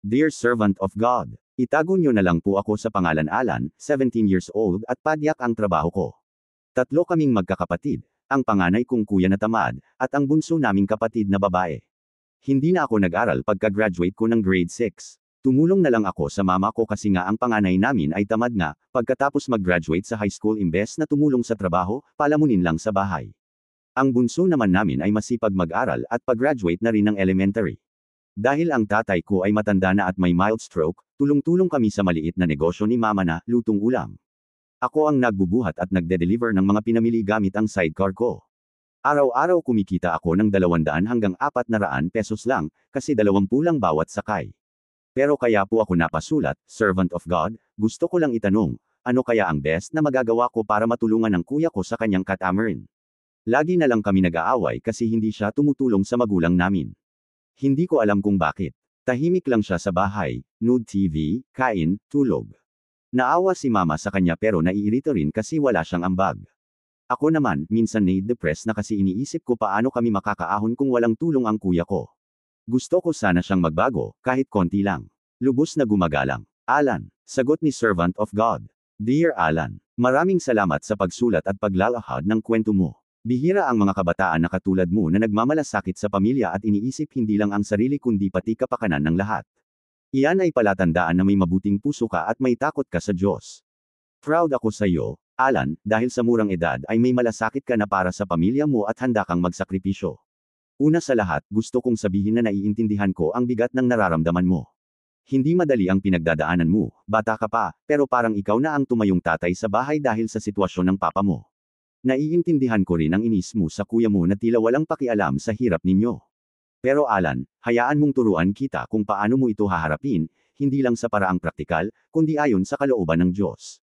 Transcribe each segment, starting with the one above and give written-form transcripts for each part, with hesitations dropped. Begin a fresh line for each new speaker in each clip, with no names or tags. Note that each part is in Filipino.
Dear servant of God, itago niyo na lang po ako sa pangalan Alan, 17 years old at padyak ang trabaho ko. Tatlo kaming magkakapatid, ang panganay kong kuya na tamad, at ang bunso naming kapatid na babae. Hindi na ako nag-aral pagka-graduate ko ng grade 6. Tumulong na lang ako sa mama ko kasi nga ang panganay namin ay tamad nga, pagkatapos mag-graduate sa high school imbes na tumulong sa trabaho, palamunin lang sa bahay. Ang bunso naman namin ay masipag mag-aral at pag-graduate na rin ng elementary. Dahil ang tatay ko ay matanda na at may mild stroke, tulong-tulong kami sa maliit na negosyo ni mama na lutong ulam. Ako ang nagbubuhat at nagde-deliver ng mga pinamili gamit ang sidecar ko. Araw-araw kumikita ako ng 200 hanggang 400 pesos lang, kasi 20 lang bawat sakay. Pero kaya po ako napasulat, servant of God, gusto ko lang itanong, ano kaya ang best na magagawa ko para matulungan ang kuya ko sa kanyang catamaran? Lagi na lang kami nag-aaway kasi hindi siya tumutulong sa magulang namin. Hindi ko alam kung bakit. Tahimik lang siya sa bahay, nude TV, kain, tulog. Naawa si mama sa kanya pero naiirito rin kasi wala siyang ambag. Ako naman, minsan na-depress na kasi iniisip ko paano kami makakaahon kung walang tulong ang kuya ko. Gusto ko sana siyang magbago, kahit konti lang. Lubos na gumagalang. Alan, sagot ni Servant of God. Dear Alan, maraming salamat sa pagsulat at paglalahad ng kwento mo. Bihira ang mga kabataan na katulad mo na nagmamalasakit sa pamilya at iniisip hindi lang ang sarili kundi pati kapakanan ng lahat. Iyan ay palatandaan na may mabuting puso ka at may takot ka sa Diyos. Proud ako sa iyo, Alan, dahil sa murang edad ay may malasakit ka na para sa pamilya mo at handa kang magsakripisyo. Una sa lahat, gusto kong sabihin na naiintindihan ko ang bigat ng nararamdaman mo. Hindi madali ang pinagdadaanan mo, bata ka pa, pero parang ikaw na ang tumayong tatay sa bahay dahil sa sitwasyon ng papa mo. Naiintindihan ko rin ang inis mo sa kuya mo na tila walang pakialam sa hirap ninyo. Pero Alan, hayaan mong turuan kita kung paano mo ito haharapin, hindi lang sa paraang praktikal, kundi ayon sa kalooban ng Diyos.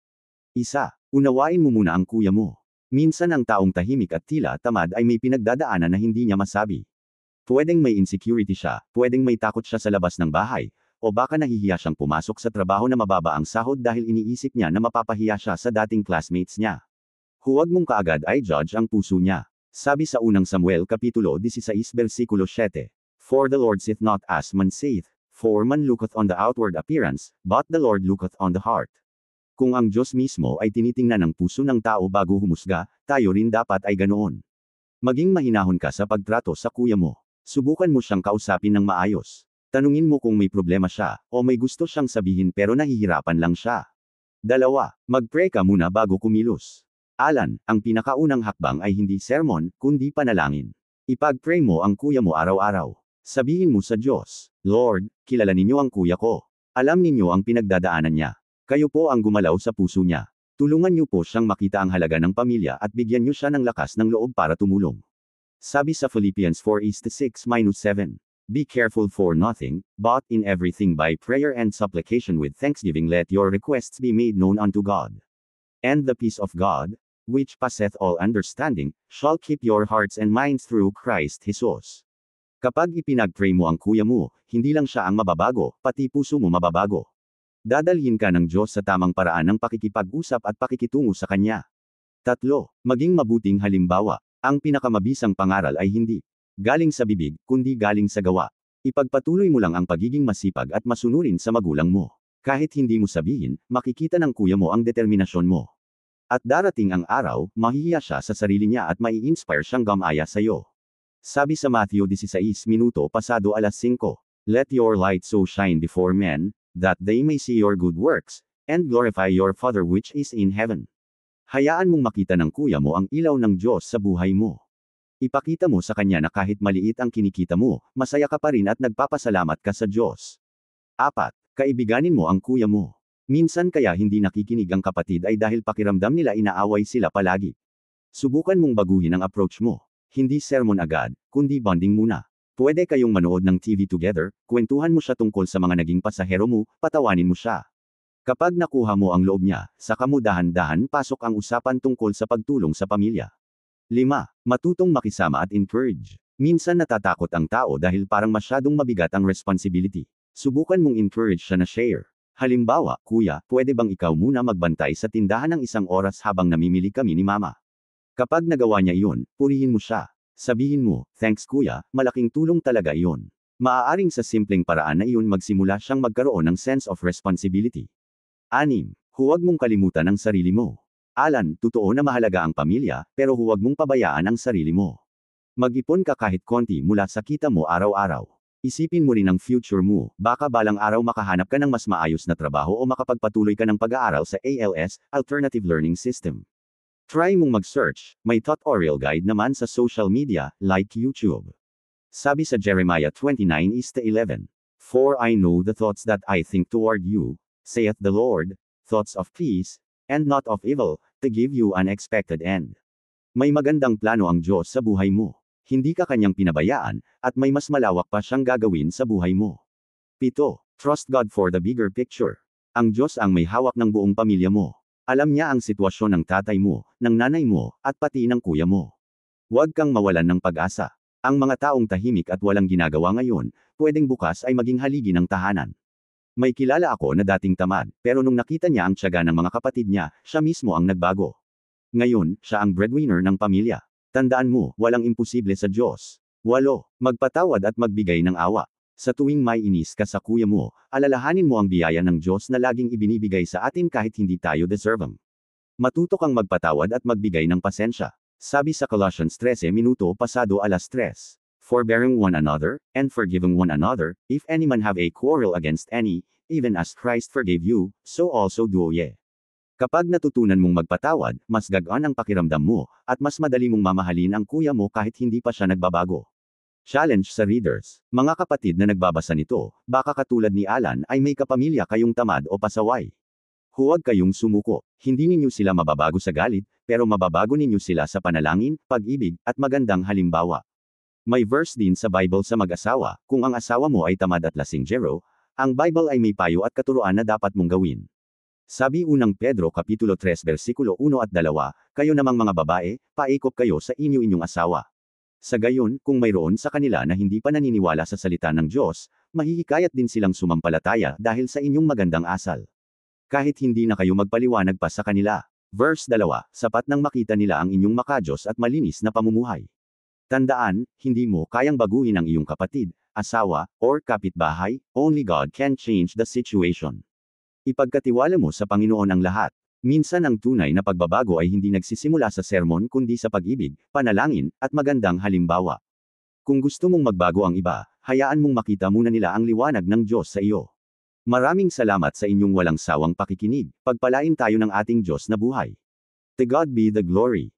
Isa, unawain mo muna ang kuya mo. Minsan ang taong tahimik at tila tamad ay may pinagdadaanan na hindi niya masabi. Pwedeng may insecurity siya, pwedeng may takot siya sa labas ng bahay, o baka nahihiya siyang pumasok sa trabaho na mababa ang sahod dahil iniisip niya na mapapahiya siya sa dating classmates niya. Huwag mong kaagad ay judge ang puso niya. Sabi sa unang Samuel Kapitulo 16 versikulo 7, For the Lord sitteth not as man saith, for man looketh on the outward appearance, but the Lord looketh on the heart. Kung ang Diyos mismo ay tinitingnan ang puso ng tao bago humusga, tayo rin dapat ay ganoon. Maging mahinahon ka sa pagtrato sa kuya mo. Subukan mo siyang kausapin ng maayos. Tanungin mo kung may problema siya, o may gusto siyang sabihin pero nahihirapan lang siya. 2. Mag-pray ka muna bago kumilos. Alan, ang pinakaunang hakbang ay hindi sermon, kundi panalangin. Ipag-pray mo ang kuya mo araw-araw. Sabihin mo sa Diyos, Lord, kilala ninyo ang kuya ko. Alam ninyo ang pinagdadaanan niya. Kayo po ang gumalaw sa puso niya. Tulungan niyo po siyang makita ang halaga ng pamilya at bigyan niyo siya ng lakas ng loob para tumulong. Sabi sa Philippians 4:6-7, Be careful for nothing, but in everything by prayer and supplication with thanksgiving let your requests be made known unto God. And the peace of God, which passeth all understanding, shall keep your hearts and minds through Christ Jesus. Kapag ipinag-pray mo ang kuya mo, hindi lang siya ang mababago, pati puso mo mababago. Dadalhin ka ng Diyos sa tamang paraan ng pakikipag-usap at pakikitungo sa Kanya. 3. Maging mabuting halimbawa. Ang pinakamabisang pangaral ay hindi galing sa bibig, kundi galing sa gawa. Ipagpatuloy mo lang ang pagiging masipag at masunurin sa magulang mo. Kahit hindi mo sabihin, makikita ng kuya mo ang determinasyon mo. At darating ang araw, mahihiya siya sa sarili niya at mai-inspire siyang gumaya sa iyo. Sabi sa Matthew 16 minuto pasado alas 5, Let your light so shine before men, that they may see your good works, and glorify your Father which is in heaven. Hayaan mong makita ng kuya mo ang ilaw ng Diyos sa buhay mo. Ipakita mo sa kanya na kahit maliit ang kinikita mo, masaya ka pa rin at nagpapasalamat ka sa Diyos. 4. Kaibiganin mo ang kuya mo. Minsan kaya hindi nakikinig ang kapatid ay dahil pakiramdam nila inaaway sila palagi. Subukan mong baguhin ang approach mo. Hindi sermon agad, kundi bonding muna. Pwede kayong manood ng TV together, kwentuhan mo siya tungkol sa mga naging pasahero mo, patawanin mo siya. Kapag nakuha mo ang loob niya, saka mo dahan-dahan pasok ang usapan tungkol sa pagtulong sa pamilya. 5. Matutong makisama at encourage. Minsan natatakot ang tao dahil parang masyadong mabigat ang responsibility. Subukan mong encourage siya na share. Halimbawa, kuya, pwede bang ikaw muna magbantay sa tindahan ng 1 oras habang namimili kami ni mama? Kapag nagawa niya iyon, purihin mo siya. Sabihin mo, thanks kuya, malaking tulong talaga iyon. Maaaring sa simpleng paraan na iyon magsimula siyang magkaroon ng sense of responsibility. 6. Huwag mong kalimutan ang sarili mo. Alan, totoo na mahalaga ang pamilya, pero huwag mong pabayaan ang sarili mo. Mag-ipon ka kahit konti mula sa kita mo araw-araw. Isipin mo rin ang future mo, baka balang araw makahanap ka ng mas maayos na trabaho o makapagpatuloy ka ng pag-aaral sa ALS, Alternative Learning System. Try mong mag-search, may tutorial guide naman sa social media, like YouTube. Sabi sa Jeremiah 29:11, For I know the thoughts that I think toward you, saith the Lord, thoughts of peace, and not of evil, to give you an expected end. May magandang plano ang Diyos sa buhay mo. Hindi ka kanyang pinabayaan, at may mas malawak pa siyang gagawin sa buhay mo. 7. Trust God for the bigger picture. Ang Diyos ang may hawak ng buong pamilya mo. Alam niya ang sitwasyon ng tatay mo, ng nanay mo, at pati ng kuya mo. Huwag kang mawalan ng pag-asa. Ang mga taong tahimik at walang ginagawa ngayon, pwedeng bukas ay maging haligi ng tahanan. May kilala ako na dating tamad, pero nung nakita niya ang tiyaga ng mga kapatid niya, siya mismo ang nagbago. Ngayon, siya ang breadwinner ng pamilya. Tandaan mo, walang imposible sa Diyos. 8. Magpatawad at magbigay ng awa. Sa tuwing may inis ka sa kuya mo, alalahanin mo ang biyaya ng Diyos na laging ibinibigay sa atin kahit hindi tayo deserve. Matuto kang magpatawad at magbigay ng pasensya. Sabi sa Colossians 13 minuto pasado 3. Forbearing one another, and forgiving one another, if any man have a quarrel against any, even as Christ forgave you, so also do ye. Kapag natutunan mong magpatawad, mas gagaan ang pakiramdam mo, at mas madali mong mamahalin ang kuya mo kahit hindi pa siya nagbabago. Challenge sa readers. Mga kapatid na nagbabasa nito, baka katulad ni Alan ay may kapamilya kayong tamad o pasaway. Huwag kayong sumuko. Hindi ninyo sila mababago sa galit, pero mababago ninyo sila sa panalangin, pag-ibig, at magandang halimbawa. May verse din sa Bible sa mag-asawa, kung ang asawa mo ay tamad at lasinggero, ang Bible ay may payo at katuruan na dapat mong gawin. Sabi unang Pedro Kapitulo 3 versikulo 1 at 2, kayo namang mga babae, paikop kayo sa inyong asawa. Sa gayon, kung mayroon sa kanila na hindi pa naniniwala sa salita ng Diyos, mahihikayat din silang sumampalataya dahil sa inyong magandang asal. Kahit hindi na kayo magpaliwanag pa sa kanila. Verse 2, sapat nang makita nila ang inyong makajos at malinis na pamumuhay. Tandaan, hindi mo kayang baguhin ang iyong kapatid, asawa, or kapitbahay, only God can change the situation. Ipagkatiwala mo sa Panginoon ang lahat. Minsan ang tunay na pagbabago ay hindi nagsisimula sa sermon kundi sa pag-ibig, panalangin, at magandang halimbawa. Kung gusto mong magbago ang iba, hayaan mong makita muna nila ang liwanag ng Diyos sa iyo. Maraming salamat sa inyong walang sawang pakikinig. Pagpalain tayo ng ating Diyos na buhay. To God be the glory.